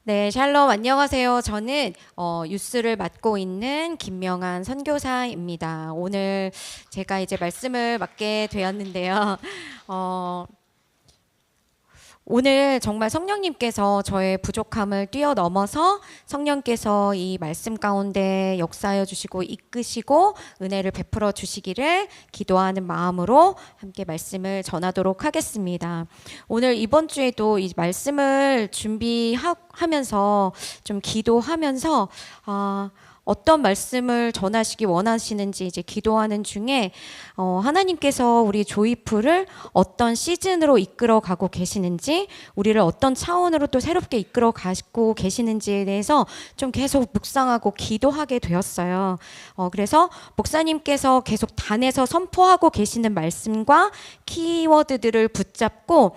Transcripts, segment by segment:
네, 샬롬 안녕하세요. 저는 유스를 맡고 있는 김명한 선교사입니다. 오늘 제가 이제 말씀을 맡게 되었는데요. 오늘 정말 성령님께서 저의 부족함을 뛰어넘어서 성령께서 이 말씀 가운데 역사하여 주시고 이끄시고 은혜를 베풀어 주시기를 기도하는 마음으로 함께 말씀을 전하도록 하겠습니다. 오늘 이번 주에도 이 말씀을 준비하면서 좀 기도하면서 어떤 말씀을 전하시기 원하시는지 이제 기도하는 중에 하나님께서 우리 조이풀을 어떤 시즌으로 이끌어 가고 계시는지, 우리를 어떤 차원으로 또 새롭게 이끌어 가고 계시는지에 대해서 좀 계속 묵상하고 기도하게 되었어요. 그래서 목사님께서 계속 단에서 선포하고 계시는 말씀과 키워드들을 붙잡고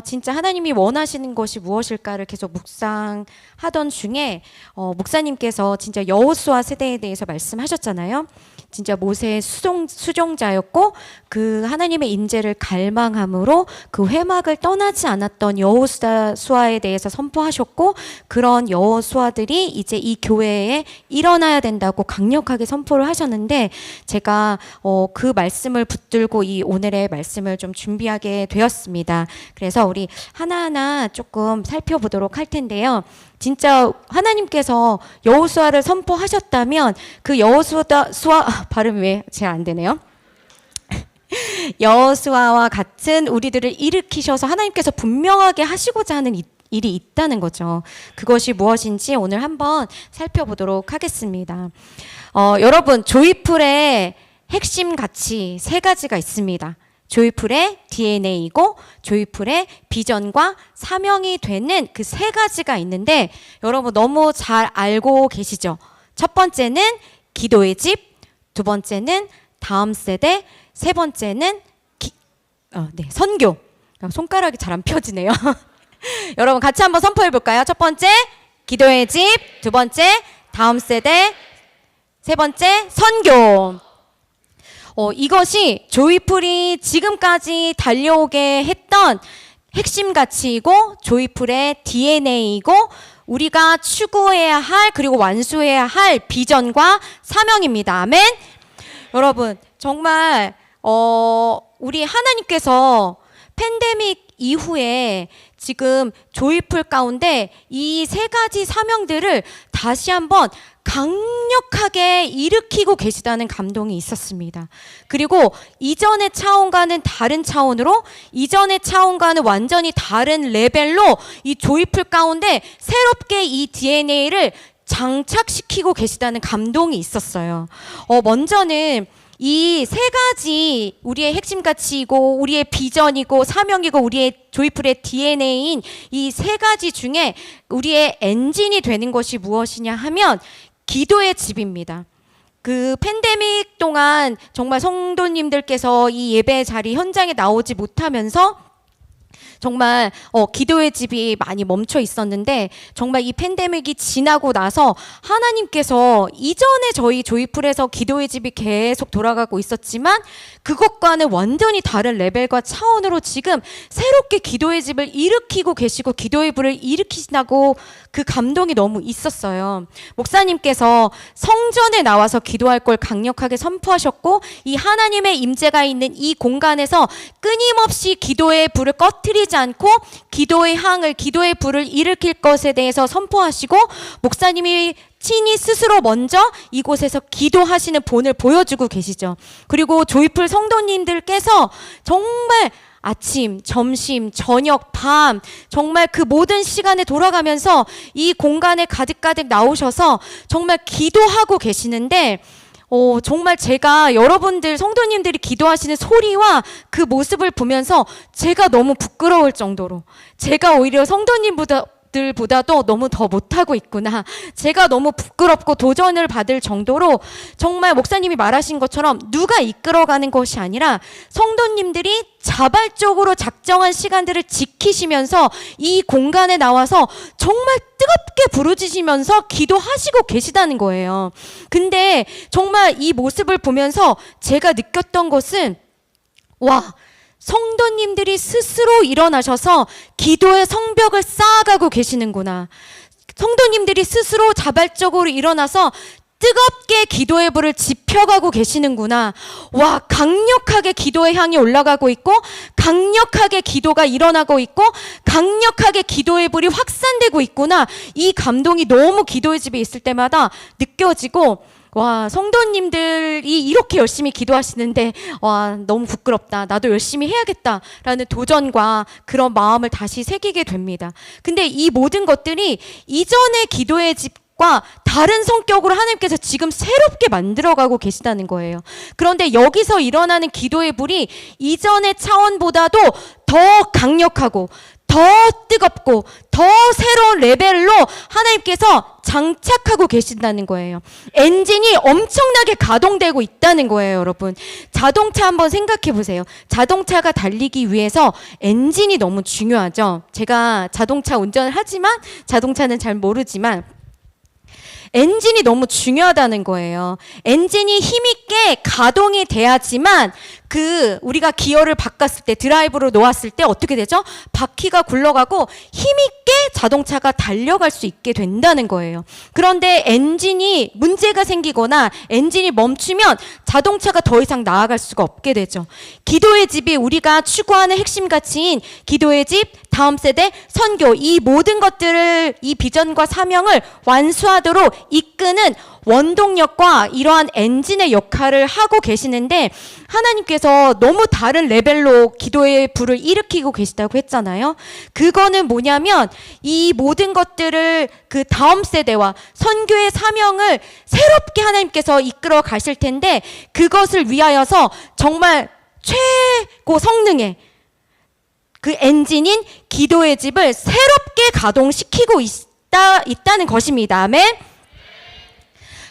진짜 하나님이 원하시는 것이 무엇일까를 계속 묵상하던 중에 목사님께서 진짜 여호수아 세대에 대해서 말씀하셨잖아요. 진짜 모세의 수종자였고 그 하나님의 인재를 갈망함으로 그 회막을 떠나지 않았던 여호수아에 대해서 선포하셨고, 그런 여호수아들이 이제 이 교회에 일어나야 된다고 강력하게 선포를 하셨는데, 제가 그 말씀을 붙들고 이 오늘의 말씀을 좀 준비하게 되었습니다. 그래서 우리 하나하나 조금 살펴보도록 할 텐데요. 진짜 하나님께서 여호수아를 선포하셨다면 그 여호수아 발음이 왜 잘 안 되네요. 여호수아와 같은 우리들을 일으키셔서 하나님께서 분명하게 하시고자 하는 일이 있다는 거죠. 그것이 무엇인지 오늘 한번 살펴보도록 하겠습니다. 여러분, 조이풀의 핵심 가치 3가지가 있습니다. 조이풀의 DNA이고 조이풀의 비전과 사명이 되는 그 3가지가 있는데, 여러분 너무 잘 알고 계시죠? 첫 번째는 기도의 집, 두 번째는 다음 세대, 세 번째는 선교. 손가락이 잘 안 펴지네요. 여러분 같이 한번 선포해 볼까요? 첫 번째 기도의 집, 두 번째 다음 세대, 세 번째 선교. 이것이 조이풀이 지금까지 달려오게 했던 핵심 가치이고 조이풀의 DNA이고 우리가 추구해야 할, 그리고 완수해야 할 비전과 사명입니다. 아멘. 여러분 정말 우리 하나님께서 팬데믹 이후에 지금 조이풀 가운데 이 3가지 사명들을 다시 한번 강력하게 일으키고 계시다는 감동이 있었습니다. 그리고 이전의 차원과는 다른 차원으로, 이전의 차원과는 완전히 다른 레벨로 이 조이풀 가운데 새롭게 이 DNA를 장착시키고 계시다는 감동이 있었어요. 먼저는 이 3가지 우리의 핵심 가치이고 우리의 비전이고 사명이고 우리의 조이풀의 DNA인 이 3가지 중에 우리의 엔진이 되는 것이 무엇이냐 하면 기도의 집입니다. 그 팬데믹 동안 정말 성도님들께서 이 예배 자리 현장에 나오지 못하면서 정말 기도의 집이 많이 멈춰 있었는데, 정말 이 팬데믹이 지나고 나서 하나님께서 이전에 저희 조이풀에서 기도의 집이 계속 돌아가고 있었지만 그것과는 완전히 다른 레벨과 차원으로 지금 새롭게 기도의 집을 일으키고 계시고 기도의 불을 일으키시다고 그 감동이 너무 있었어요. 목사님께서 성전에 나와서 기도할 걸 강력하게 선포하셨고, 이 하나님의 임재가 있는 이 공간에서 끊임없이 기도의 불을 꺼트리지 않고 기도의 향을, 기도의 불을 일으킬 것에 대해서 선포하시고, 목사님이 친히 스스로 먼저 이곳에서 기도하시는 본을 보여주고 계시죠. 그리고 조이풀 성도님들께서 정말 아침, 점심, 저녁, 밤 정말 그 모든 시간에 돌아가면서 이 공간에 가득가득 나오셔서 정말 기도하고 계시는데, 정말 제가 여러분들 성도님들이 기도하시는 소리와 그 모습을 보면서 제가 너무 부끄러울 정도로, 제가 오히려 성도님들보다도 너무 더 못하고 있구나, 제가 너무 부끄럽고 도전을 받을 정도로, 정말 목사님이 말하신 것처럼 누가 이끌어가는 것이 아니라 성도님들이 자발적으로 작정한 시간들을 지키시면서 이 공간에 나와서 정말 뜨겁게 부르짖으면서 기도하시고 계시다는 거예요. 근데 정말 이 모습을 보면서 제가 느꼈던 것은, 와, 성도님들이 스스로 일어나셔서 기도의 성벽을 쌓아가고 계시는구나. 성도님들이 스스로 자발적으로 일어나서 뜨겁게 기도의 불을 지펴가고 계시는구나. 와, 강력하게 기도의 향이 올라가고 있고, 강력하게 기도가 일어나고 있고, 강력하게 기도의 불이 확산되고 있구나. 이 감동이 너무 기도의 집에 있을 때마다 느껴지고, 와, 성도님들이 이렇게 열심히 기도하시는데, 와, 너무 부끄럽다. 나도 열심히 해야겠다라는 도전과 그런 마음을 다시 새기게 됩니다. 근데 이 모든 것들이 이전의 기도의 집 다른 성격으로 하나님께서 지금 새롭게 만들어가고 계시다는 거예요. 그런데 여기서 일어나는 기도의 불이 이전의 차원보다도 더 강력하고 더 뜨겁고 더 새로운 레벨로 하나님께서 장착하고 계신다는 거예요. 엔진이 엄청나게 가동되고 있다는 거예요, 여러분. 자동차 한번 생각해 보세요. 자동차가 달리기 위해서 엔진이 너무 중요하죠. 제가 자동차 운전을 하지만 자동차는 잘 모르지만 엔진이 너무 중요하다는 거예요. 엔진이 힘있게 가동이 돼야지만 우리가 기어를 바꿨을 때, 드라이브로 놓았을 때 어떻게 되죠? 바퀴가 굴러가고 힘있게 자동차가 달려갈 수 있게 된다는 거예요. 그런데 엔진이 문제가 생기거나 엔진이 멈추면 자동차가 더 이상 나아갈 수가 없게 되죠. 기도의 집이 우리가 추구하는 핵심 가치인 기도의 집, 다음 세대, 선교, 이 모든 것들을, 이 비전과 사명을 완수하도록 이끄는 원동력과 이러한 엔진의 역할을 하고 계시는데, 하나님께서 너무 다른 레벨로 기도의 불을 일으키고 계시다고 했잖아요. 그거는 뭐냐면 이 모든 것들을 그 다음 세대와 선교의 사명을 새롭게 하나님께서 이끌어 가실 텐데, 그것을 위하여서 정말 최고 성능의 그 엔진인 기도의 집을 새롭게 가동시키고 있다는 것입니다. 아멘.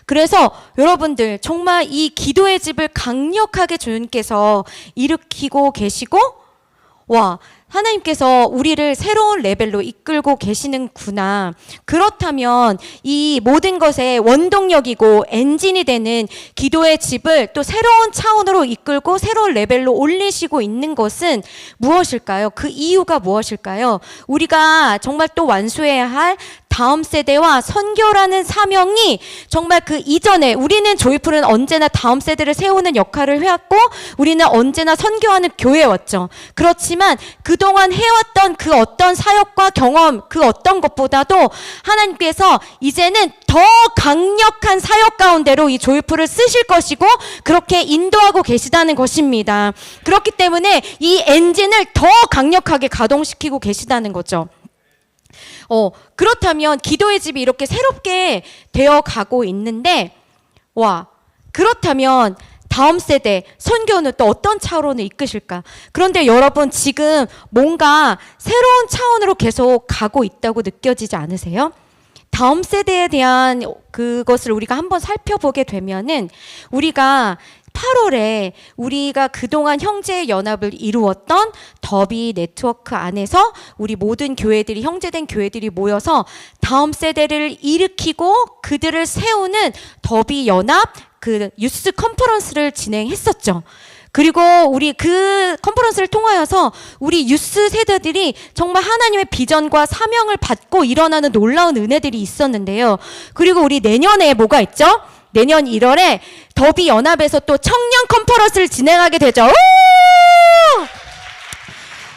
그래서 여러분들 정말 이 기도의 집을 강력하게 주님께서 일으키고 계시고, 와, 하나님께서 우리를 새로운 레벨로 이끌고 계시는구나. 그렇다면 이 모든 것의 원동력이고 엔진이 되는 기도의 집을 또 새로운 차원으로 이끌고 새로운 레벨로 올리시고 있는 것은 무엇일까요? 그 이유가 무엇일까요? 우리가 정말 또 완수해야 할 다음 세대와 선교라는 사명이 정말 그 이전에 우리는 조이풀은 언제나 다음 세대를 세우는 역할을 해왔고, 우리는 언제나 선교하는 교회였죠. 그렇지만 그동안 해왔던 그 어떤 사역과 경험, 그 어떤 것보다도 하나님께서 이제는 더 강력한 사역 가운데로 이 조이풀을 쓰실 것이고 그렇게 인도하고 계시다는 것입니다. 그렇기 때문에 이 엔진을 더 강력하게 가동시키고 계시다는 거죠. 그렇다면 기도의 집이 이렇게 새롭게 되어 가고 있는데, 와, 그렇다면 다음 세대 선교는 또 어떤 차원을 이끄실까? 그런데 여러분 지금 뭔가 새로운 차원으로 계속 가고 있다고 느껴지지 않으세요? 다음 세대에 대한 그것을 우리가 한번 살펴보게 되면은, 우리가 8월에 우리가 그동안 형제의 연합을 이루었던 더비 네트워크 안에서 우리 모든 교회들이, 형제된 교회들이 모여서 다음 세대를 일으키고 그들을 세우는 더비 연합 그 유스 컨퍼런스를 진행했었죠. 그리고 우리 그 컨퍼런스를 통하여서 우리 유스 세대들이 정말 하나님의 비전과 사명을 받고 일어나는 놀라운 은혜들이 있었는데요. 그리고 우리 내년에 뭐가 있죠? 내년 1월에 더비 연합에서 또 청년 컨퍼런스를 진행하게 되죠.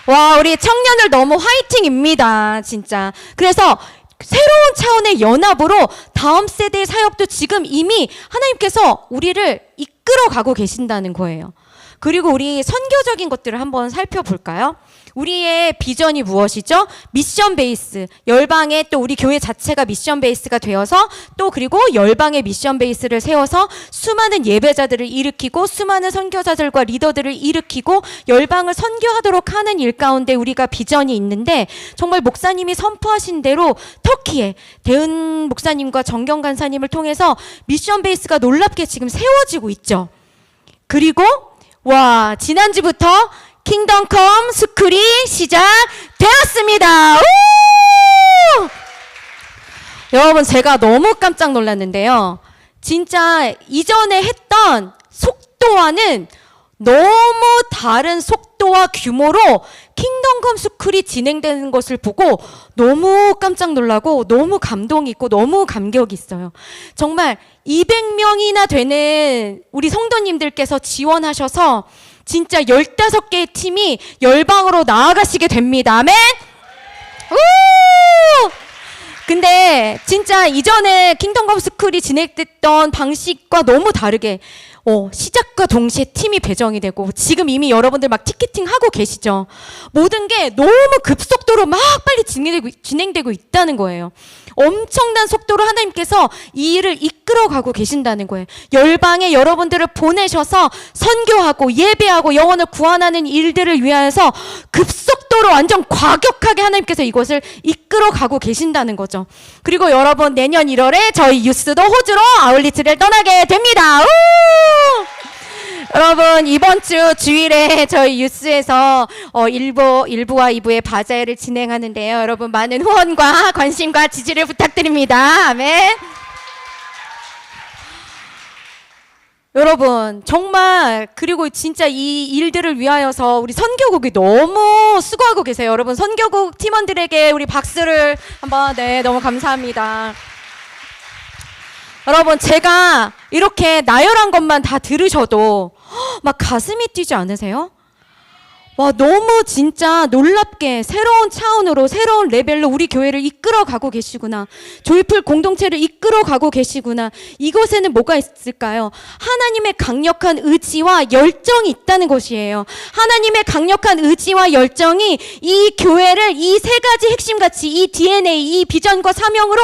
와, 우리 청년들 너무 화이팅입니다, 진짜. 그래서 새로운 차원의 연합으로 다음 세대의 사역도 지금 이미 하나님께서 우리를 이끌어가고 계신다는 거예요. 그리고 우리 선교적인 것들을 한번 살펴볼까요? 우리의 비전이 무엇이죠? 미션 베이스, 열방의 또 우리 교회 자체가 미션 베이스가 되어서 또 그리고 열방의 미션 베이스를 세워서 수많은 예배자들을 일으키고 수많은 선교사들과 리더들을 일으키고 열방을 선교하도록 하는 일 가운데 우리가 비전이 있는데, 정말 목사님이 선포하신 대로 터키에 대은 목사님과 정경 간사님을 통해서 미션 베이스가 놀랍게 지금 세워지고 있죠. 그리고 와, 지난주부터 킹덤컴 스쿨이 시작되었습니다. 여러분, 제가 너무 깜짝 놀랐는데요. 진짜 이전에 했던 속도와는 너무 다른 속도와 규모로 킹덤 스쿨이 진행되는 것을 보고 너무 깜짝 놀라고 너무 감동이 있고 너무 감격이 있어요. 정말 200명이나 되는 우리 성도님들께서 지원하셔서 진짜 15개의 팀이 열방으로 나아가시게 됩니다. 아멘! 우! 근데 진짜 이전에 킹덤 스쿨이 진행됐던 방식과 너무 다르게 시작과 동시에 팀이 배정이 되고 지금 이미 여러분들 막 티켓팅 하고 계시죠. 모든 게 너무 급속도로 막 빨리 진행되고 있다는 거예요. 엄청난 속도로 하나님께서 이 일을 이끌어가고 계신다는 거예요. 열방에 여러분들을 보내셔서 선교하고 예배하고 영혼을 구원하는 일들을 위하여서 급속도로 완전 과격하게 하나님께서 이것을 이끌어가고 계신다는 거죠. 그리고 여러분 내년 1월에 저희 유스도 호주로 아울리트를 떠나게 됩니다. 우! 여러분 이번 주 주일에 저희 유스에서 1부와 2부의 바자회를 진행하는데요. 여러분 많은 후원과 관심과 지지를 부탁드립니다. 아멘. 여러분 정말 그리고 진짜 이 일들을 위하여서 우리 선교국이 너무 수고하고 계세요. 여러분 선교국 팀원들에게 우리 박수를 한번 너무 감사합니다. 여러분 제가 이렇게 나열한 것만 다 들으셔도 막 가슴이 뛰지 않으세요? 와 너무 진짜 놀랍게 새로운 차원으로 새로운 레벨로 우리 교회를 이끌어가고 계시구나. 조이풀 공동체를 이끌어가고 계시구나. 이곳에는 뭐가 있을까요? 하나님의 강력한 의지와 열정이 있다는 것이에요. 하나님의 강력한 의지와 열정이 이 교회를 이 세 가지 핵심 가치, 이 DNA, 이 비전과 사명으로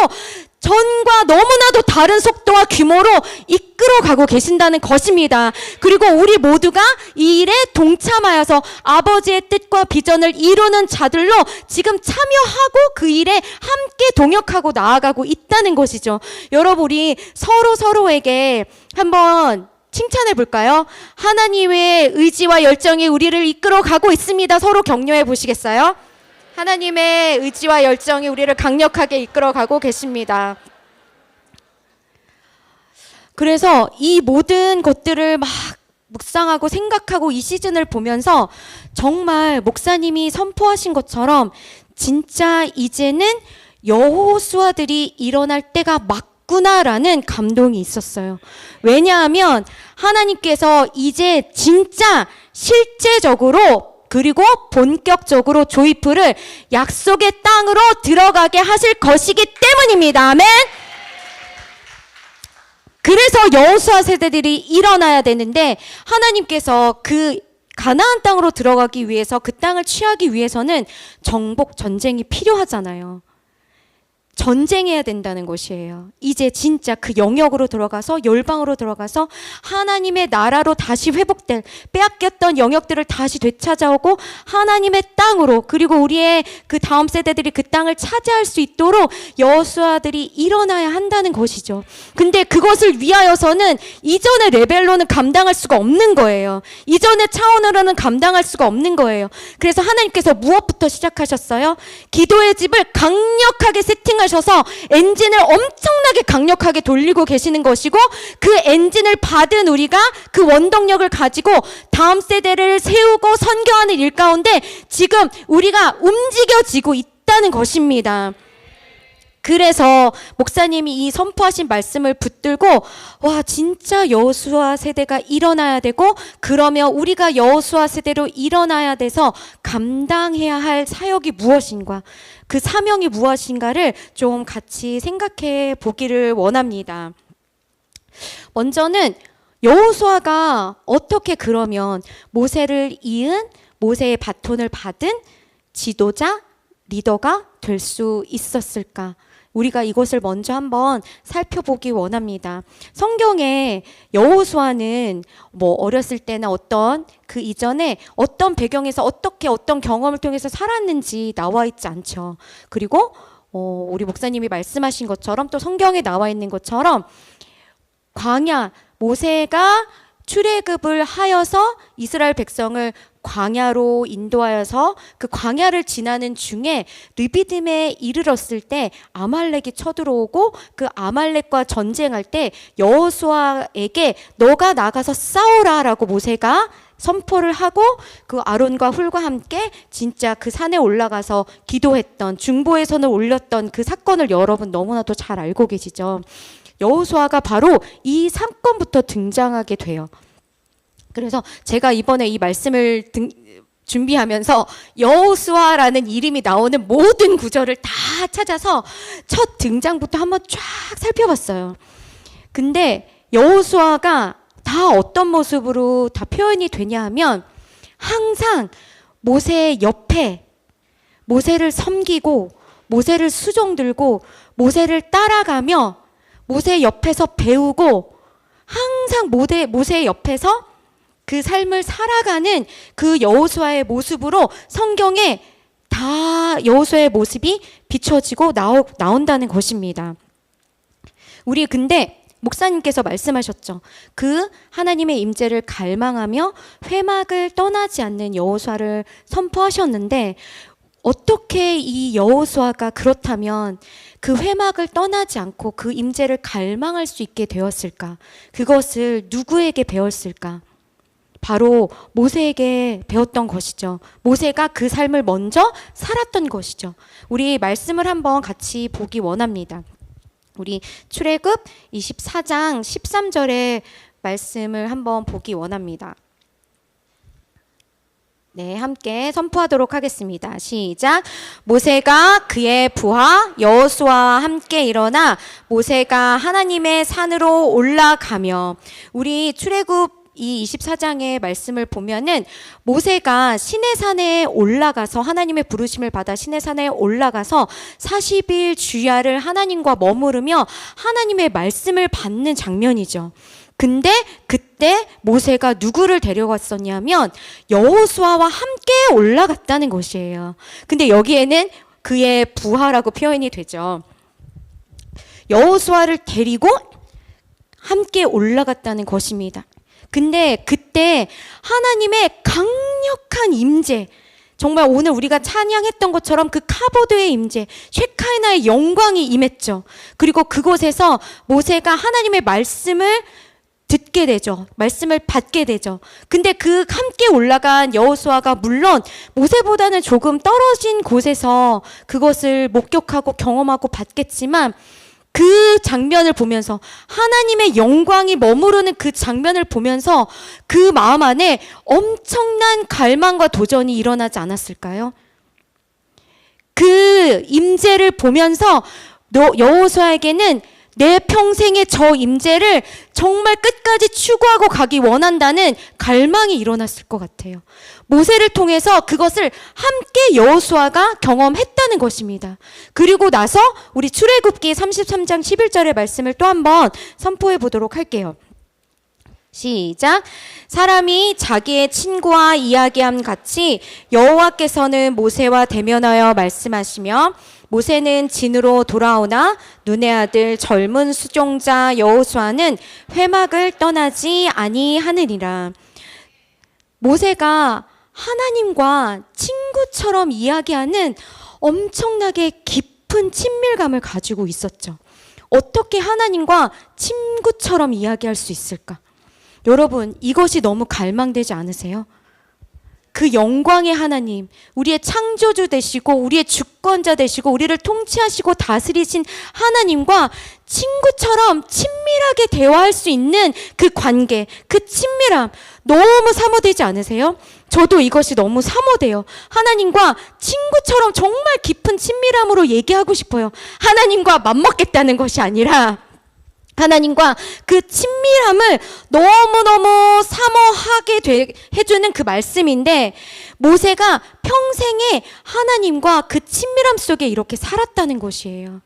전과 너무나도 다른 속도와 규모로 이끌어가고 계신다는 것입니다. 그리고 우리 모두가 이 일에 동참하여서 아버지의 뜻과 비전을 이루는 자들로 지금 참여하고 그 일에 함께 동역하고 나아가고 있다는 것이죠. 여러분 우리 서로에게 한번 칭찬해 볼까요? 하나님의 의지와 열정이 우리를 이끌어가고 있습니다. 서로 격려해 보시겠어요? 하나님의 의지와 열정이 우리를 강력하게 이끌어가고 계십니다. 그래서 이 모든 것들을 막 묵상하고 생각하고 이 시즌을 보면서 정말 목사님이 선포하신 것처럼 진짜 이제는 여호수아들이 일어날 때가 맞구나라는 감동이 있었어요. 왜냐하면 하나님께서 이제 진짜 실제적으로 그리고 본격적으로 조이풀을 약속의 땅으로 들어가게 하실 것이기 때문입니다. 아멘. 그래서 여호수아 세대들이 일어나야 되는데 하나님께서 그 가나안 땅으로 들어가기 위해서 그 땅을 취하기 위해서는 정복 전쟁이 필요하잖아요. 전쟁해야 된다는 것이에요. 이제 진짜 그 영역으로 들어가서 열방으로 들어가서 하나님의 나라로 다시 회복될 빼앗겼던 영역들을 다시 되찾아오고 하나님의 땅으로 그리고 우리의 그 다음 세대들이 그 땅을 차지할 수 있도록 여호수아들이 일어나야 한다는 것이죠. 근데 그것을 위하여서는 이전의 레벨로는 감당할 수가 없는 거예요. 이전의 차원으로는 감당할 수가 없는 거예요. 그래서 하나님께서 무엇부터 시작하셨어요? 기도의 집을 강력하게 세팅하셔서 엔진을 엄청나게 강력하게 돌리고 계시는 것이고 그 엔진을 받은 우리가 그 원동력을 가지고 다음 세대를 세우고 선교하는 일 가운데 지금 우리가 움직여지고 있다는 것입니다. 그래서 목사님이 이 선포하신 말씀을 붙들고 와 진짜 여호수아 세대가 일어나야 되고 그러면 우리가 여호수아 세대로 일어나야 돼서 감당해야 할 사역이 무엇인가 그 사명이 무엇인가를 좀 같이 생각해 보기를 원합니다. 먼저는 여호수아가 어떻게 그러면 모세를 이은 모세의 바톤을 받은 지도자 리더가 될 수 있었을까? 우리가 이것을 먼저 한번 살펴보기 원합니다. 성경에 여호수아는 뭐 어렸을 때나 어떤 그 이전에 어떤 배경에서 어떻게 어떤 경험을 통해서 살았는지 나와 있지 않죠. 그리고 우리 목사님이 말씀하신 것처럼 또 성경에 나와 있는 것처럼 광야 모세가 출애굽을 하여서 이스라엘 백성을 광야로 인도하여서 그 광야를 지나는 중에 르비딤에 이르렀을 때 아말렉이 쳐들어오고 그 아말렉과 전쟁할 때 여호수아에게 너가 나가서 싸우라라고 모세가 선포를 하고 그 아론과 훌과 함께 진짜 그 산에 올라가서 기도했던, 중보의 선을 올렸던 그 사건을 여러분 너무나도 잘 알고 계시죠. 여호수아가 바로 이 사건부터 등장하게 돼요. 그래서 제가 이번에 이 말씀을 준비하면서 여호수아라는 이름이 나오는 모든 구절을 다 찾아서 첫 등장부터 한번 쫙 살펴봤어요. 근데 여호수아가 다 어떤 모습으로 다 표현이 되냐 하면 항상 모세의 옆에 모세를 섬기고 모세를 수종들고 모세를 따라가며 모세 옆에서 배우고 항상 모세의 옆에서 그 삶을 살아가는 그 여호수아의 모습으로 성경에 다 여호수아의 모습이 비춰지고 나온다는 것입니다. 우리 근데 목사님께서 말씀하셨죠. 그 하나님의 임재를 갈망하며 회막을 떠나지 않는 여호수아를 선포하셨는데 어떻게 이 여호수아가 그렇다면 그 회막을 떠나지 않고 그 임재를 갈망할 수 있게 되었을까? 그것을 누구에게 배웠을까? 바로 모세에게 배웠던 것이죠. 모세가 그 삶을 먼저 살았던 것이죠. 우리 말씀을 한번 같이 보기 원합니다. 우리 출애굽 24장 13절의 말씀을 한번 보기 원합니다. 네, 함께 선포하도록 하겠습니다. 시작. 모세가 그의 부하 여호수아와 함께 일어나 모세가 하나님의 산으로 올라가며, 우리 출애굽 이 24장의 말씀을 보면은 모세가 시내산에 올라가서 하나님의 부르심을 받아 시내산에 올라가서 40일 주야를 하나님과 머무르며 하나님의 말씀을 받는 장면이죠. 근데 그때 모세가 누구를 데려갔었냐면 여호수아와 함께 올라갔다는 것이에요. 근데 여기에는 그의 부하라고 표현이 되죠. 여호수아를 데리고 함께 올라갔다는 것입니다. 근데 그때 하나님의 강력한 임재, 정말 오늘 우리가 찬양했던 것처럼 그 카보드의 임재, 쉐카이나의 영광이 임했죠. 그리고 그곳에서 모세가 하나님의 말씀을 듣게 되죠. 말씀을 받게 되죠. 근데 그 함께 올라간 여호수아가 물론 모세보다는 조금 떨어진 곳에서 그것을 목격하고 경험하고 받겠지만 그 장면을 보면서 하나님의 영광이 머무르는 그 장면을 보면서 그 마음 안에 엄청난 갈망과 도전이 일어나지 않았을까요? 그 임재를 보면서 여호수아에게는 내 평생의 저 임재를 정말 끝까지 추구하고 가기 원한다는 갈망이 일어났을 것 같아요. 모세를 통해서 그것을 함께 여호수아가 경험했다는 것입니다. 그리고 나서 우리 출애굽기 33장 11절의 말씀을 또 한번 선포해 보도록 할게요. 시작. 사람이 자기의 친구와 이야기함 같이 여호와께서는 모세와 대면하여 말씀하시며 모세는 진으로 돌아오나 눈의 아들 젊은 수종자 여호수아는 회막을 떠나지 아니하느니라. 모세가 하나님과 친구처럼 이야기하는 엄청나게 깊은 친밀감을 가지고 있었죠. 어떻게 하나님과 친구처럼 이야기할 수 있을까? 여러분, 이것이 너무 갈망되지 않으세요? 그 영광의 하나님, 우리의 창조주 되시고 우리의 주권자 되시고 우리를 통치하시고 다스리신 하나님과 친구처럼 친밀하게 대화할 수 있는 그 관계, 그 친밀함 너무 사모되지 않으세요? 저도 이것이 너무 사모돼요. 하나님과 친구처럼 정말 깊은 친밀함으로 얘기하고 싶어요. 하나님과 맘먹겠다는 것이 아니라 하나님과 그 친밀함을 너무너무 사모하게 해주는 그 말씀인데, 모세가 평생에 하나님과 그 친밀함 속에 이렇게 살았다는 것이에요.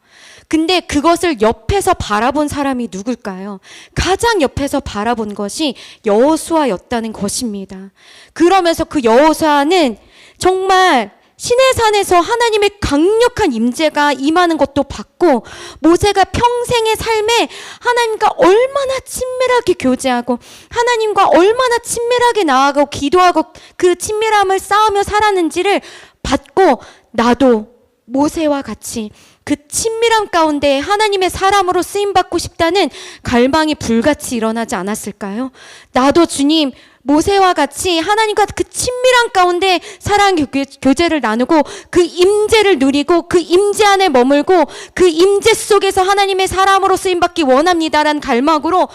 근데 그것을 옆에서 바라본 사람이 누굴까요? 가장 옆에서 바라본 것이 여호수아였다는 것입니다. 그러면서 그 여호수아는 정말 시내산에서 하나님의 강력한 임재가 임하는 것도 봤고, 모세가 평생의 삶에 하나님과 얼마나 친밀하게 교제하고 하나님과 얼마나 친밀하게 나아가고 기도하고 그 친밀함을 쌓으며 살았는지를 봤고, 나도 모세와 같이 그 친밀함 가운데 하나님의 사람으로 쓰임받고 싶다는 갈망이 불같이 일어나지 않았을까요? 나도 주님 모세와 같이 하나님과 그 친밀한 가운데 사랑 교제를 나누고 그 임재를 누리고 그 임재 안에 머물고 그 임재 속에서 하나님의 사람으로 쓰임받기 원합니다라는 갈망으로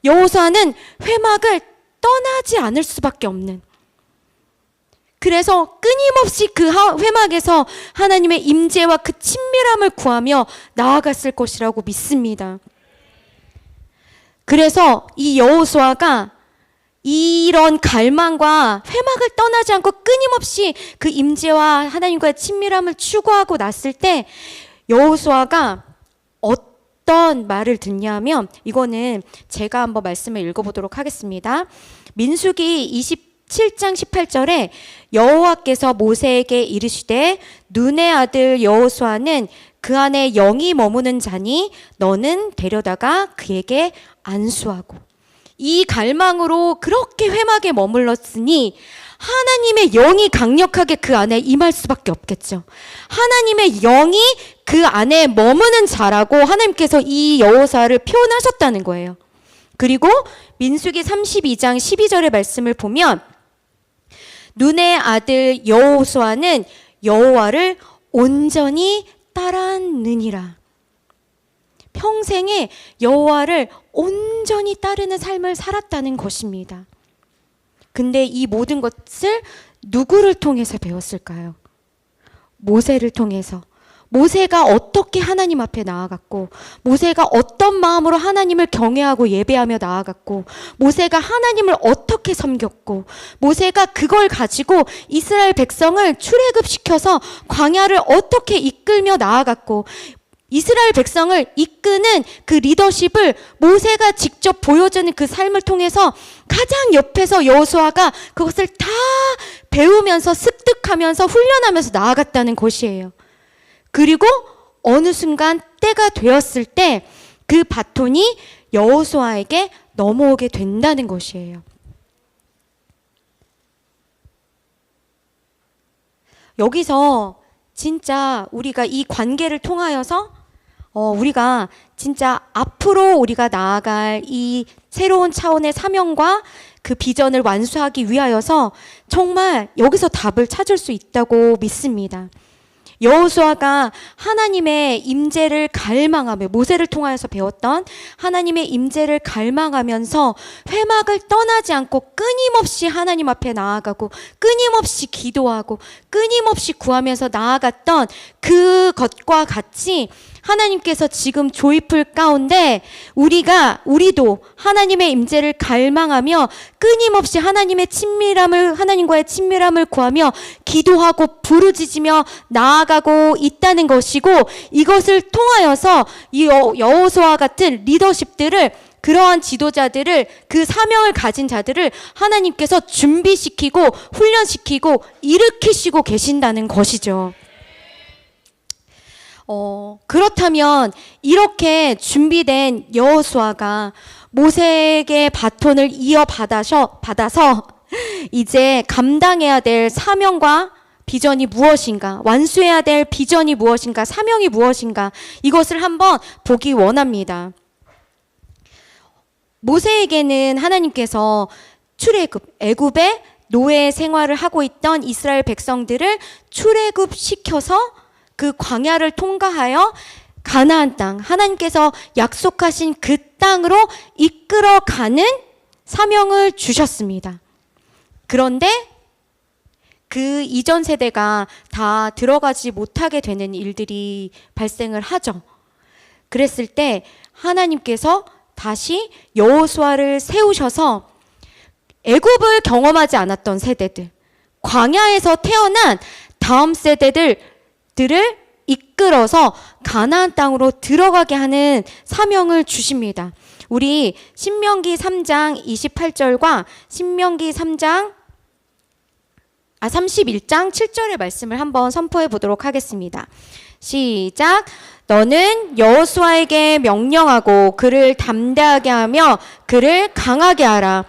여호수아는 회막을 떠나지 않을 수밖에 없는, 그래서 끊임없이 그 회막에서 하나님의 임재와 그 친밀함을 구하며 나아갔을 것이라고 믿습니다. 그래서 이 여호수아가 이런 갈망과 회막을 떠나지 않고 끊임없이 그 임재와 하나님과의 친밀함을 추구하고 났을 때 여호수아가 어떤 말을 듣냐면, 이거는 제가 한번 말씀을 읽어보도록 하겠습니다. 민수기 27장 18절에 여호와께서 모세에게 이르시되 눈의 아들 여호수아는 그 안에 영이 머무는 자니 너는 데려다가 그에게 안수하고, 이 갈망으로 그렇게 회막에 머물렀으니 하나님의 영이 강력하게 그 안에 임할 수밖에 없겠죠. 하나님의 영이 그 안에 머무는 자라고 하나님께서 이 여호수아를 표현하셨다는 거예요. 그리고 민수기 32장 12절의 말씀을 보면 눈의 아들 여호수아는 여호와를 온전히 따랐느니라. 평생에 여호와를 온전히 따르는 삶을 살았다는 것입니다. 근데 이 모든 것을 누구를 통해서 배웠을까요? 모세를 통해서. 모세가 어떻게 하나님 앞에 나아갔고, 모세가 어떤 마음으로 하나님을 경외하고 예배하며 나아갔고, 모세가 하나님을 어떻게 섬겼고, 모세가 그걸 가지고 이스라엘 백성을 출애굽시켜서 광야를 어떻게 이끌며 나아갔고, 이스라엘 백성을 이끄는 그 리더십을 모세가 직접 보여주는 그 삶을 통해서 가장 옆에서 여호수아가 그것을 다 배우면서 습득하면서 훈련하면서 나아갔다는 것이에요. 그리고 어느 순간 때가 되었을 때 그 바톤이 여호수아에게 넘어오게 된다는 것이에요. 여기서 진짜 우리가 이 관계를 통하여서 우리가 진짜 앞으로 우리가 나아갈 이 새로운 차원의 사명과 그 비전을 완수하기 위하여서 정말 여기서 답을 찾을 수 있다고 믿습니다. 여호수아가 하나님의 임재를 갈망하며, 모세를 통하여서 배웠던 하나님의 임재를 갈망하면서 회막을 떠나지 않고 끊임없이 하나님 앞에 나아가고 끊임없이 기도하고 끊임없이 구하면서 나아갔던 그것과 같이 하나님께서 지금 조이풀 가운데 우리도 하나님의 임재를 갈망하며 끊임없이 하나님과의 친밀함을 구하며 기도하고 부르짖으며 나아가고 있다는 것이고, 이것을 통하여서 이 여호수아 같은 리더십들을, 그러한 지도자들을, 그 사명을 가진 자들을 하나님께서 준비시키고 훈련시키고 일으키시고 계신다는 것이죠. 그렇다면 이렇게 준비된 여호수아가 모세에게 바톤을 받아서 이제 감당해야 될 사명과 비전이 무엇인가, 완수해야 될 비전이 무엇인가, 사명이 무엇인가, 이것을 한번 보기 원합니다. 모세에게는 하나님께서 애굽의 노예 생활을 하고 있던 이스라엘 백성들을 출애굽시켜서 그 광야를 통과하여 가나안 땅, 하나님께서 약속하신 그 땅으로 이끌어가는 사명을 주셨습니다. 그런데 그 이전 세대가 다 들어가지 못하게 되는 일들이 발생을 하죠. 그랬을 때 하나님께서 다시 여호수아를 세우셔서 애굽을 경험하지 않았던 세대들, 광야에서 태어난 다음 세대들을 이끌어서 가나안 땅으로 들어가게 하는 사명을 주십니다. 우리 신명기 3장 28절과 신명기 31장 7절의 말씀을 한번 선포해 보도록 하겠습니다. 시작. 너는 여호수아에게 명령하고 그를 담대하게 하며 그를 강하게 하라.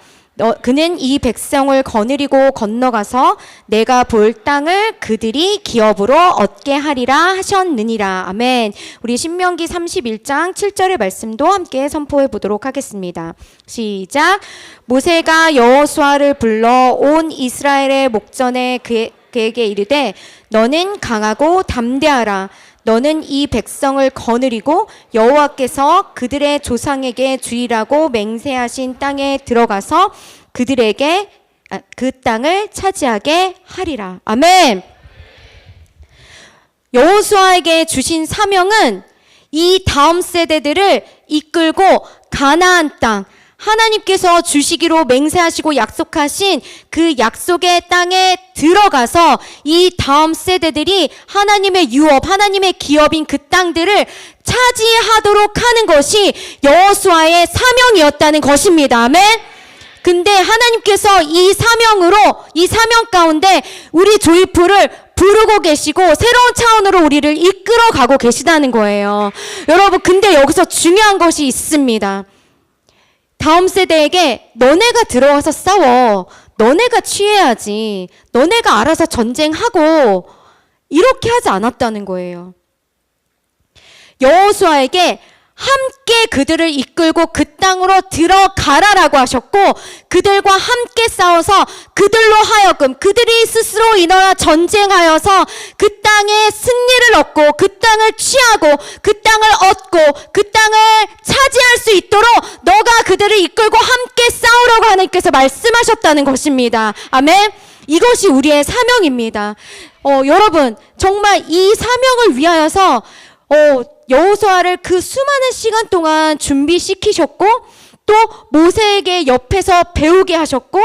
그는 이 백성을 거느리고 건너가서 내가 볼 땅을 그들이 기업으로 얻게 하리라 하셨느니라. 아멘. 우리 신명기 31장 7절의 말씀도 함께 선포해 보도록 하겠습니다. 시작. 모세가 여호수아를 불러 온 이스라엘의 목전에 그에게 이르되 너는 강하고 담대하라. 너는 이 백성을 거느리고 여호와께서 그들의 조상에게 주리라고 맹세하신 땅에 들어가서 그들에게 그 땅을 차지하게 하리라. 아멘. 여호수아에게 주신 사명은 이 다음 세대들을 이끌고 가나안 땅, 하나님께서 주시기로 맹세하시고 약속하신 그 약속의 땅에 들어가서 이 다음 세대들이 하나님의 유업, 하나님의 기업인 그 땅들을 차지하도록 하는 것이 여호수아의 사명이었다는 것입니다. 아멘. 근데 하나님께서 이 사명 가운데 우리 조이풀을 부르고 계시고 새로운 차원으로 우리를 이끌어가고 계시다는 거예요. 여러분, 근데 여기서 중요한 것이 있습니다. 다음 세대에게 너네가 들어와서 싸워, 너네가 취해야지, 너네가 알아서 전쟁하고 이렇게 하지 않았다는 거예요. 여호수아에게 함께 그들을 이끌고 그 땅으로 들어가라라고 하셨고, 그들과 함께 싸워서 그들로 하여금 그들이 스스로 일어나 전쟁하여서 그 땅에 승리를 얻고 그 땅을 취하고 그 땅을 얻고 그 땅을 차지할 수 있도록 너가 그들을 이끌고 함께 싸우라고 하나님께서 말씀하셨다는 것입니다. 아멘. 이것이 우리의 사명입니다. 여러분, 정말 이 사명을 위하여서 여호수아를 그 수많은 시간 동안 준비시키셨고 또 모세에게 옆에서 배우게 하셨고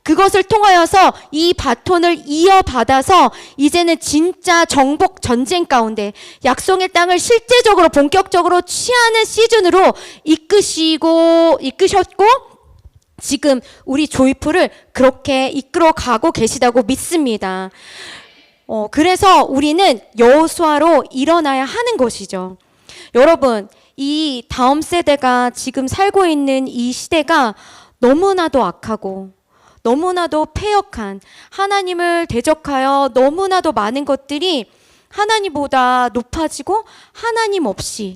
그것을 통하여서 이 바톤을 이어받아서 이제는 진짜 정복 전쟁 가운데 약속의 땅을 실제적으로 본격적으로 취하는 시즌으로 이끄셨고 지금 우리 조이풀을 그렇게 이끌어가고 계시다고 믿습니다. 그래서 우리는 여호수아로 일어나야 하는 것이죠. 여러분, 이 다음 세대가 지금 살고 있는 이 시대가 너무나도 악하고 너무나도 패역한, 하나님을 대적하여 너무나도 많은 것들이 하나님보다 높아지고 하나님 없이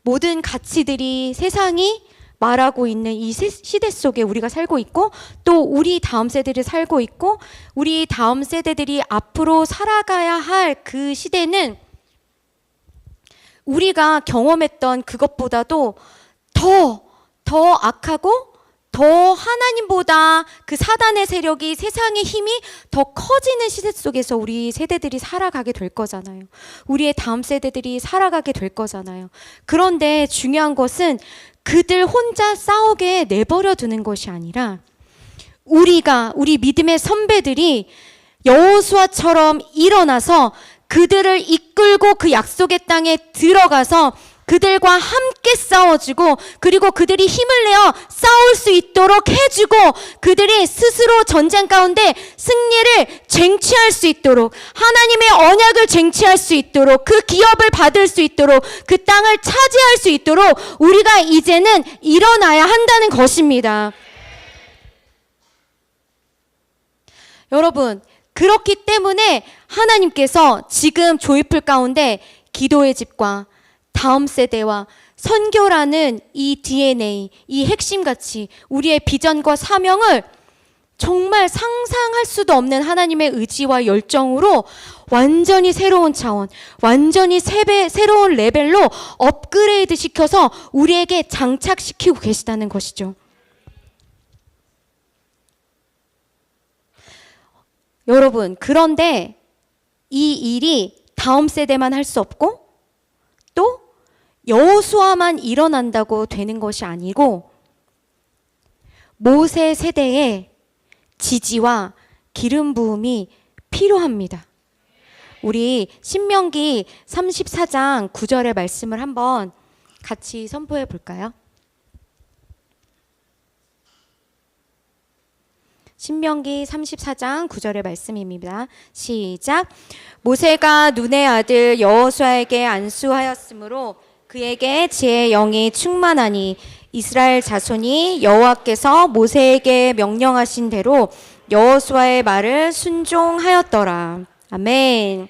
모든 가치들이 세상이 말하고 있는 이 시대 속에 우리가 살고 있고 또 우리 다음 세대들이 살고 있고 우리 다음 세대들이 앞으로 살아가야 할 그 시대는 우리가 경험했던 그것보다도 더 악하고 더 하나님보다 그 사단의 세력이 세상의 힘이 더 커지는 시대 속에서 우리 세대들이 살아가게 될 거잖아요. 우리의 다음 세대들이 살아가게 될 거잖아요. 그런데 중요한 것은 그들 혼자 싸우게 내버려 두는 것이 아니라 우리 믿음의 선배들이 여호수아처럼 일어나서 그들을 이끌고 그 약속의 땅에 들어가서 그들과 함께 싸워주고 그리고 그들이 힘을 내어 싸울 수 있도록 해주고 그들이 스스로 전쟁 가운데 승리를 쟁취할 수 있도록 하나님의 언약을 쟁취할 수 있도록 그 기업을 받을 수 있도록 그 땅을 차지할 수 있도록 우리가 이제는 일어나야 한다는 것입니다. 여러분, 그렇기 때문에 하나님께서 지금 조이풀 가운데 기도의 집과 다음 세대와 선교라는 이 DNA, 이 핵심 가치, 우리의 비전과 사명을 정말 상상할 수도 없는 하나님의 의지와 열정으로 완전히 새로운 차원, 완전히 새로운 레벨로 업그레이드 시켜서 우리에게 장착시키고 계시다는 것이죠. 여러분, 그런데 이 일이 다음 세대만 할 수 없고 또 여호수아만 일어난다고 되는 것이 아니고 모세 세대의 지지와 기름 부음이 필요합니다. 우리 신명기 34장 9절의 말씀을 한번 같이 선포해 볼까요? 신명기 34장 9절의 말씀입니다. 시작. 모세가 눈의 아들 여호수아에게 안수하였으므로 그에게 지혜의 영이 충만하니 이스라엘 자손이 여호와께서 모세에게 명령하신 대로 여호수아의 말을 순종하였더라. 아멘.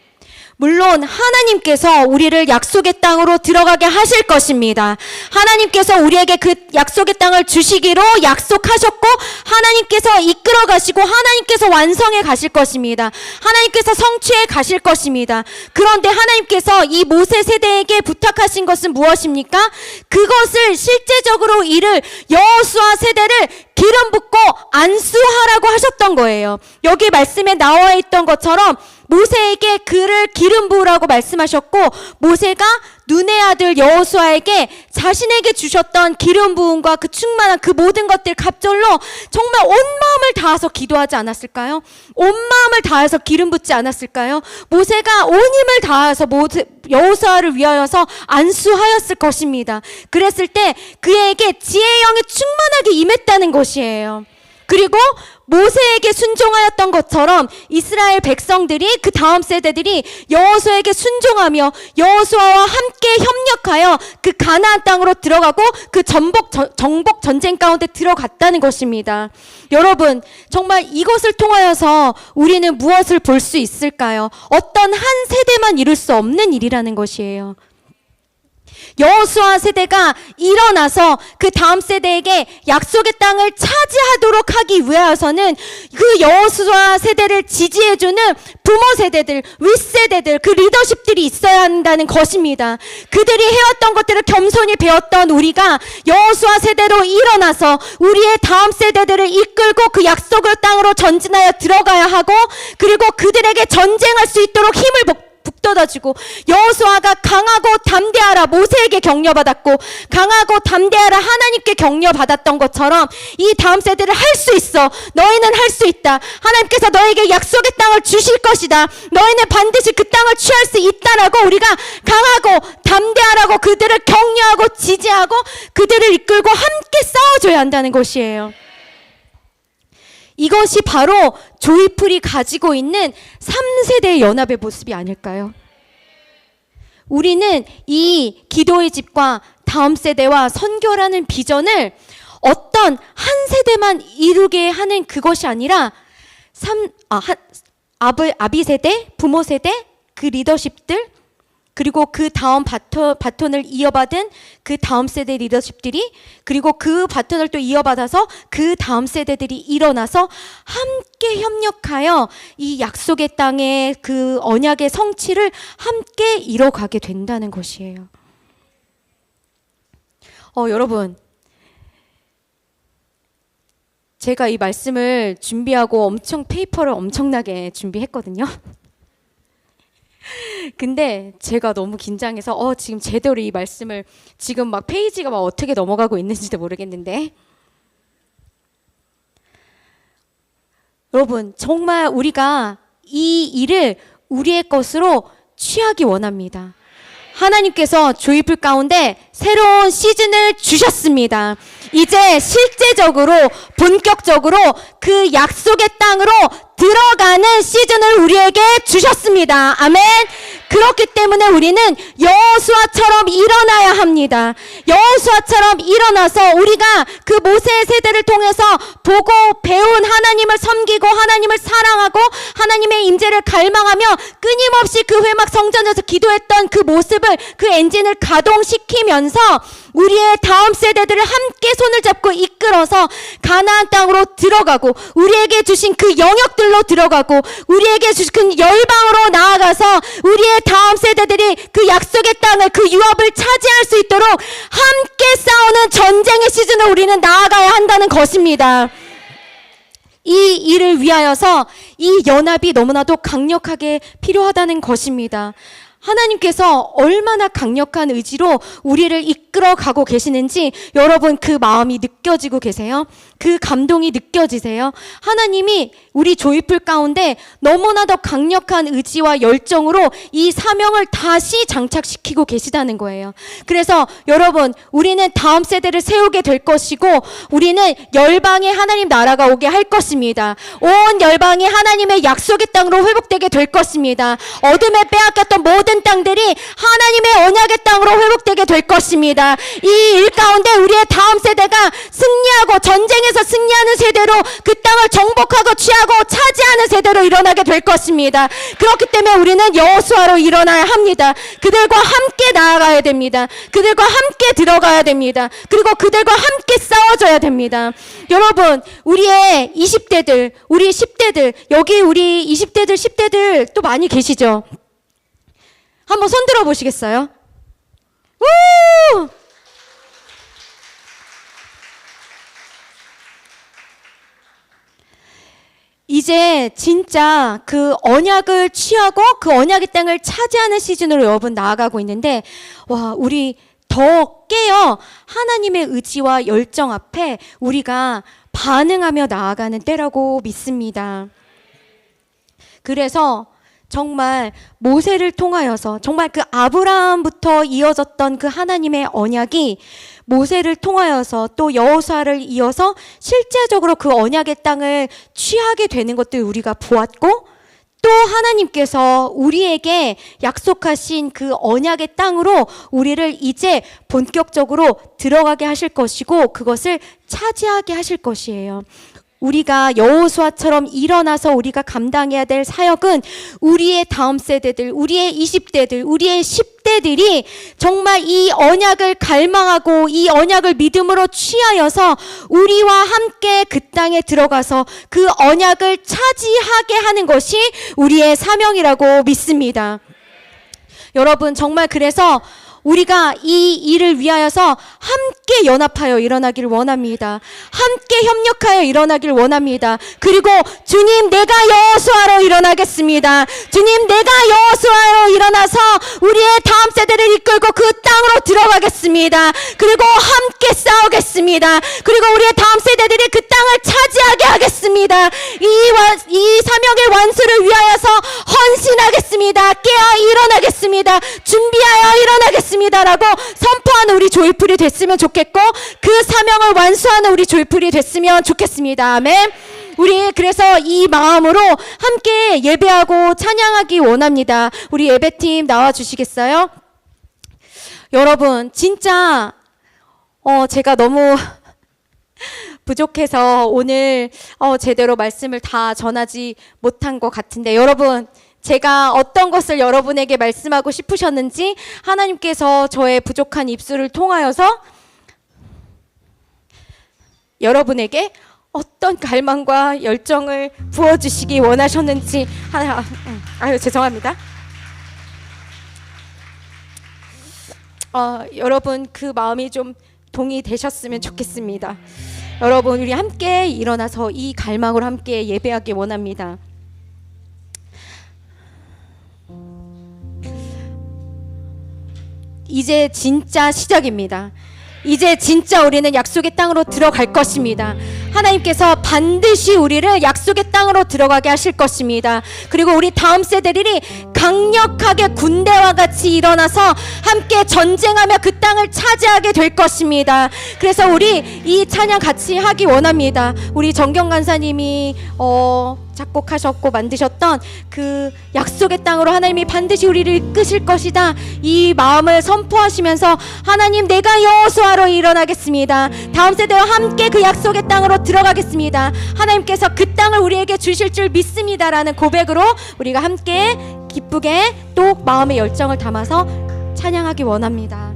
물론 하나님께서 우리를 약속의 땅으로 들어가게 하실 것입니다. 하나님께서 우리에게 그 약속의 땅을 주시기로 약속하셨고 하나님께서 이끌어 가시고 하나님께서 완성해 가실 것입니다. 하나님께서 성취해 가실 것입니다. 그런데 하나님께서 이 모세 세대에게 부탁하신 것은 무엇입니까? 그것을 실제적으로 이를 여호수아 세대를 기름 붓고 안수하라고 하셨던 거예요. 여기 말씀에 나와 있던 것처럼 모세에게 그를 기름 부으라고 말씀하셨고 모세가 눈의 아들 여호수아에게 자신에게 주셨던 기름 부음과 그 충만한 그 모든 것들 갑절로 정말 온 마음을 다해서 기도하지 않았을까요? 온 마음을 다해서 기름 붓지 않았을까요? 모세가 온 힘을 다해서 여호수아를 위하여서 안수하였을 것입니다. 그랬을 때 그에게 지혜의 영이 충만하게 임했다는 것이에요. 그리고 모세에게 순종하였던 것처럼 이스라엘 백성들이 그 다음 세대들이 여호수아에게 순종하며 여호수아와 함께 협력하여 그 가나안 땅으로 들어가고 그 정복 전쟁 가운데 들어갔다는 것입니다. 여러분, 정말 이것을 통하여서 우리는 무엇을 볼 수 있을까요? 어떤 한 세대만 이룰 수 없는 일이라는 것이에요. 여호수아 세대가 일어나서 그 다음 세대에게 약속의 땅을 차지하도록 하기 위해서는 그 여호수아 세대를 지지해주는 부모 세대들, 윗세대들, 그 리더십들이 있어야 한다는 것입니다. 그들이 해왔던 것들을 겸손히 배웠던 우리가 여호수아 세대로 일어나서 우리의 다음 세대들을 이끌고 그 약속의 땅으로 전진하여 들어가야 하고 그리고 그들에게 전쟁할 수 있도록 힘을 북돋아주고 여호수아가 강하고 담대하라 모세에게 격려받았고 강하고 담대하라 하나님께 격려받았던 것처럼 이 다음 세대를 할 수 있어. 너희는 할 수 있다. 하나님께서 너에게 약속의 땅을 주실 것이다. 너희는 반드시 그 땅을 취할 수 있다라고 우리가 강하고 담대하라고 그들을 격려하고 지지하고 그들을 이끌고 함께 싸워줘야 한다는 것이에요. 이것이 바로 조이풀이 가지고 있는 3세대의 연합의 모습이 아닐까요? 우리는 이 기도의 집과 다음 세대와 선교라는 비전을 어떤 한 세대만 이루게 하는 그것이 아니라 아비 세대, 부모 세대, 그 리더십들 그리고 그 다음 바톤을 이어받은 그 다음 세대 리더십들이 그리고 그 바톤을 또 이어받아서 그 다음 세대들이 일어나서 함께 협력하여 이 약속의 땅의 그 언약의 성취를 함께 이뤄가게 된다는 것이에요. 여러분, 제가 이 말씀을 준비하고 페이퍼를 엄청나게 준비했거든요. 근데 제가 너무 긴장해서 지금 제대로 이 말씀을 지금 막 페이지가 막 어떻게 넘어가고 있는지도 모르겠는데 여러분 정말 우리가 이 일을 우리의 것으로 취하기 원합니다. 하나님께서 조이풀 가운데 새로운 시즌을 주셨습니다. 이제 실제적으로 본격적으로 그 약속의 땅으로 들어가는 시즌을 우리에게 주셨습니다. 아멘. 그렇기 때문에 우리는 여호수아처럼 일어나야 합니다. 여호수아처럼 일어나서 우리가 그 모세의 세대를 통해서 보고 배운 하나님을 섬기고 하나님을 사랑하고 하나님의 임재를 갈망하며 끊임없이 그 회막 성전에서 기도했던 그 모습을 그 엔진을 가동시키면서 우리의 다음 세대들을 함께 손을 잡고 이끌어서 가나안 땅으로 들어가고 우리에게 주신 그 영역들로 들어가고 우리에게 주신 그 열방으로 나아가서 우리의 다음 세대들이 그 약속의 땅을 그 유업을 차지할 수 있도록 함께 싸우는 전쟁의 시즌을 우리는 나아가야 한다는 것입니다. 이 일을 위하여서 이 연합이 너무나도 강력하게 필요하다는 것입니다. 하나님께서 얼마나 강력한 의지로 우리를 이끌어가고 계시는지 여러분 그 마음이 느껴지고 계세요? 그 감동이 느껴지세요? 하나님이 우리 조이풀 가운데 너무나도 강력한 의지와 열정으로 이 사명을 다시 장착시키고 계시다는 거예요. 그래서 여러분 우리는 다음 세대를 세우게 될 것이고 우리는 열방의 하나님 나라가 오게 할 것입니다. 온 열방이 하나님의 약속의 땅으로 회복되게 될 것입니다. 어둠에 빼앗겼던 모든 모든 땅들이 하나님의 언약의 땅으로 회복되게 될 것입니다. 이 일 가운데 우리의 다음 세대가 승리하고 전쟁에서 승리하는 세대로 그 땅을 정복하고 취하고 차지하는 세대로 일어나게 될 것입니다. 그렇기 때문에 우리는 여호수아로 일어나야 합니다. 그들과 함께 나아가야 됩니다. 그들과 함께 들어가야 됩니다. 그리고 그들과 함께 싸워줘야 됩니다. 여러분, 우리의 20대들, 우리 10대들, 여기 우리 20대들, 10대들 또 많이 계시죠? 한번 손 들어 보시겠어요? 우! 이제 진짜 그 언약을 취하고 그 언약의 땅을 차지하는 시즌으로 여러분 나아가고 있는데, 와, 우리 더 깨어 하나님의 의지와 열정 앞에 우리가 반응하며 나아가는 때라고 믿습니다. 그래서 정말 모세를 통하여서 정말 그 아브라함부터 이어졌던 그 하나님의 언약이 모세를 통하여서 또 여호수아를 이어서 실제적으로 그 언약의 땅을 취하게 되는 것들 우리가 보았고, 또 하나님께서 우리에게 약속하신 그 언약의 땅으로 우리를 이제 본격적으로 들어가게 하실 것이고 그것을 차지하게 하실 것이에요. 우리가 여호수아처럼 일어나서 우리가 감당해야 될 사역은 우리의 다음 세대들, 우리의 20대들, 우리의 10대들이 정말 이 언약을 갈망하고 이 언약을 믿음으로 취하여서 우리와 함께 그 땅에 들어가서 그 언약을 차지하게 하는 것이 우리의 사명이라고 믿습니다. 여러분, 정말 그래서 우리가 이 일을 위하여서 함께 연합하여 일어나기를 원합니다. 함께 협력하여 일어나기를 원합니다. 그리고 주님, 내가 여호수아로 일어나겠습니다. 주님, 내가 여호수아로 일어나서 우리의 다음 세대를 이끌고 그 땅으로 들어가겠습니다. 그리고 함께 싸우겠습니다. 그리고 우리의 다음 세대들이 그 땅을 차지하게 하겠습니다. 이 사명의 완수를 위하여서 헌신하겠습니다. 깨어 일어나겠습니다. 준비하여 일어나겠습니다. 라고 선포하는 우리 조이풀이 됐으면 좋겠고, 그 사명을 완수하는 우리 조이풀이 됐으면 좋겠습니다. 아멘. 우리 그래서 이 마음으로 함께 예배하고 찬양하기 원합니다. 우리 예배팀 나와주시겠어요? 여러분, 진짜 제가 너무 부족해서 오늘 제대로 말씀을 다 전하지 못한 것 같은데, 여러분, 제가 어떤 것을 여러분에게 말씀하고 싶으셨는지 하나님께서 저의 부족한 입술을 통하여서 여러분에게 어떤 갈망과 열정을 부어주시기 원하셨는지 죄송합니다. 여러분, 그 마음이 좀 동의되셨으면 좋겠습니다. 여러분, 우리 함께 일어나서 이 갈망으로 함께 예배하기 원합니다. 이제 진짜 시작입니다. 이제 진짜 우리는 약속의 땅으로 들어갈 것입니다. 하나님께서 반드시 우리를 약속의 땅으로 들어가게 하실 것입니다. 그리고 우리 다음 세대들이 강력하게 군대와 같이 일어나서 함께 전쟁하며 그 땅을 차지하게 될 것입니다. 그래서 우리 이 찬양 같이 하기 원합니다. 우리 정경 간사님이 작곡하셨고 만드셨던 그 약속의 땅으로 하나님이 반드시 우리를 이끄실 것이다, 이 마음을 선포하시면서 하나님, 내가 여호수아로 일어나겠습니다. 다음 세대와 함께 그 약속의 땅으로 들어가겠습니다. 하나님께서 그 땅을 우리에게 주실 줄 믿습니다라는 고백으로 우리가 함께 기쁘게 또 마음의 열정을 담아서 찬양하기 원합니다.